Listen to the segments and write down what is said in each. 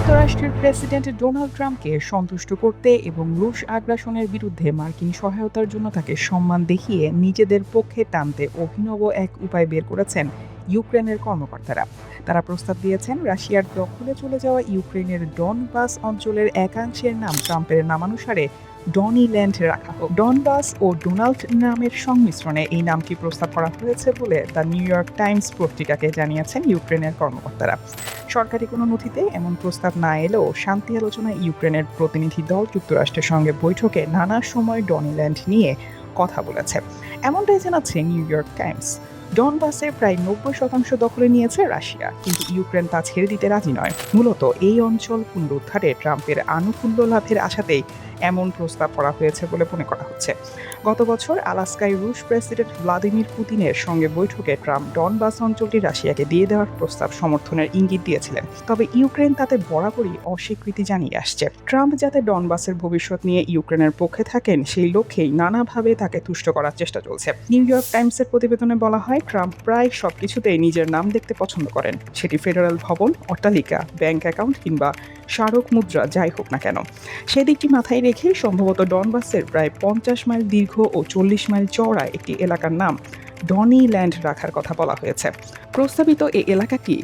যুক্তরাষ্ট্রের president Donald ট্রাম্পকে সন্তুষ্ট করতে এবং রুশ আগ্রাসনের বিরুদ্ধে মার্কিন সহায়তার জন্য তাকে সম্মান দেখিয়ে নিজেদের পক্ষে টানতে অভিনব এক উপায় বের করেছেন ইউক্রেনের কর্মকর্তারা। তারা প্রস্তাব দিয়েছেন রাশিয়ার দখলে চলে যাওয়া ইউক্রেনের ডনবাস অঞ্চলের একাংশের নাম ট্রাম্পের নামানুসারে ডনিল্যান্ড রাখা হোক। ডনবাস ও ডোনাল্ড নামের সংমিশ্রণে এই নামটি প্রস্তাব করা হয়েছে বলে দ্য নিউ ইয়র্ক টাইমস পত্রিকাকে জানিয়েছেন ইউক্রেনের কর্মকর্তারা। সরকারি কোনো নথিতে এমন প্রস্তাব না এলেও শান্তি আলোচনায় ইউক্রেনের প্রতিনিধি দল যুক্তরাষ্ট্রের সঙ্গে বৈঠকে নানা সময় ডনিল্যান্ড নিয়ে কথা বলেছে, এমনটাই জানাচ্ছে নিউ ইয়র্ক টাইমস। ডনবাসের প্রায় 90% দখলে নিয়েছে রাশিয়া, কিন্তু ইউক্রেন তা ছেড়ে দিতে রাজি নয়। মূলত এই অঞ্চল পুনরুদ্ধারে ট্রাম্পের আনুকূল্য লাভের আশাতেই এমন প্রস্তাব করা হয়েছে বলে মনে করা হচ্ছে। গত বছর আলাস্কায় রুশ প্রেসিডেন্ট ভ্লাদিমির পুতিনের সঙ্গে বৈঠকে ট্রাম্প ডনবাস অঞ্চলটি রাশিয়াকে দিয়ে দেওয়ার প্রস্তাব সমর্থনের ইঙ্গিত দিয়েছিলেন, তবে ইউক্রেন তাতে বরাবরই অস্বীকৃতি জানিয়ে আসছে। ট্রাম্প যাতে ডনবাসের ভবিষ্যৎ নিয়ে ইউক্রেনের পক্ষে থাকেন সেই লক্ষ্যেই নানাভাবে তাকে তুষ্ট করার চেষ্টা চলছে। নিউ ইয়র্ক টাইমসের প্রতিবেদনে বলা হয়, ট্রাম্প প্রায় সবকিছুতেই নিজের নাম দেখতে পছন্দ করেন, সেটি ফেডারেল ভবন, অট্টালিকা, ব্যাংক অ্যাকাউন্ট কিংবা স্মারক মুদ্রা যাই হোক না কেন। সেদিকটি মাথায় রেখে সম্ভবত ডনবাসের প্রায় 50 মাইল দীর্ঘ ও 40 মাইল চওড়া একটি এলাকার নাম ডনিল্যান্ড রাখার কথা বলা হয়েছে। প্রস্তাবিত এই এলাকাটি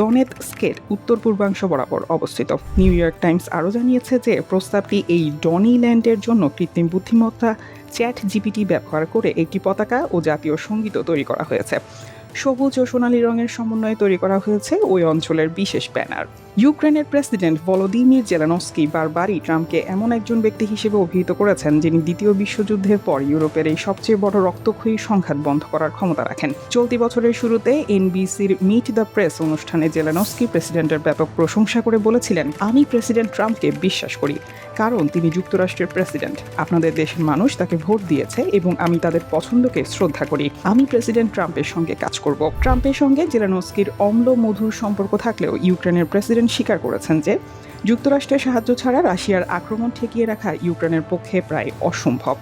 দনেৎস্কের উত্তর পূর্বাংশ বরাবর অবস্থিত। নিউ ইয়র্ক টাইমস আরও জানিয়েছে যে প্রস্তাবটি এই ডনিল্যান্ডের জন্য কৃত্রিম বুদ্ধিমত্তা চ্যাট জিপিটি ব্যবহার করে একটি পতাকা ও জাতীয় সঙ্গীতও তৈরি করা হয়েছে। সবুজ ও সোনালী রঙের সমন্বয়ে তৈরি করা হয়েছে ওই অঞ্চলের বিশেষ ব্যানার। ইউক্রেনের প্রেসিডেন্ট ভলোদিমির জেলেনস্কি বারবারই ট্রাম্পকে এমন একজন ব্যক্তি হিসেবে অভিহিত করেছেন যিনি দ্বিতীয় বিশ্বযুদ্ধের পর ইউরোপের এই সবচেয়ে বড় রক্তক্ষয়ী সংঘাত বন্ধ করার ক্ষমতা রাখেন। চলতি বছরের শুরুতে এনবিসির মিট দ্য প্রেস অনুষ্ঠানে জেলেনস্কি প্রেসিডেন্টের ব্যাপক প্রশংসা করে বলেছিলেন, আমি প্রেসিডেন্ট ট্রাম্পকে বিশ্বাস করি, কারণ তিনি যুক্তরাষ্ট্রের প্রেসিডেন্ট। আপনাদের দেশের মানুষ তাকে ভোট দিয়েছে এবং আমি তাদের পছন্দকে শ্রদ্ধা করি। আমি প্রেসিডেন্ট ট্রাম্পের সঙ্গে কাজ করব। ট্রাম্পের সঙ্গে জেলেনস্কির অম্ল মধুর সম্পর্ক থাকলেও ইউক্রেনের প্রেসিডেন্ট স্বীকার করেছেন যে যুক্তরাষ্ট্রের সাহায্য ছাড়া রাশিয়ার আক্রমণ ঠেকিয়ে রাখা ইউক্রেনের পক্ষে প্রায় অসম্ভব।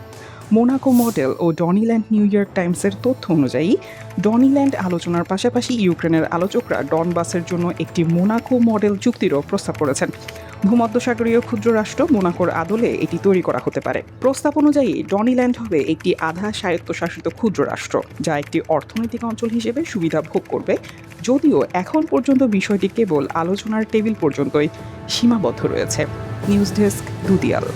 মোনাকো মডেল ও ডনিল্যান্ড নিউ ইয়র্ক টাইমসের তথ্য অনুযায়ী ডনিল্যান্ড আলোচনার পাশাপাশি ইউক্রেনের আলোচকরা ডনবাসের জন্য একটি মোনাকো মডেল চুক্তিরও প্রস্তাব করেছেন। ভূমধ্যসাগরীয় ক্ষুদ্র রাষ্ট্র মোনাকোর আদলে এটি তৈরি করা হতে পারে। প্রস্তাব অনুযায়ী ডনিল্যান্ড হবে একটি আধা স্বায়ত্তশাসিত ক্ষুদ্র রাষ্ট্র, যা একটি অর্থনৈতিক অঞ্চল হিসেবে সুবিধা ভোগ করবে, যদিও এখন পর্যন্ত বিষয়টি কেবল আলোচনার টেবিল পর্যন্তই সীমাবদ্ধ রয়েছে। News desk, দুতিয়াল।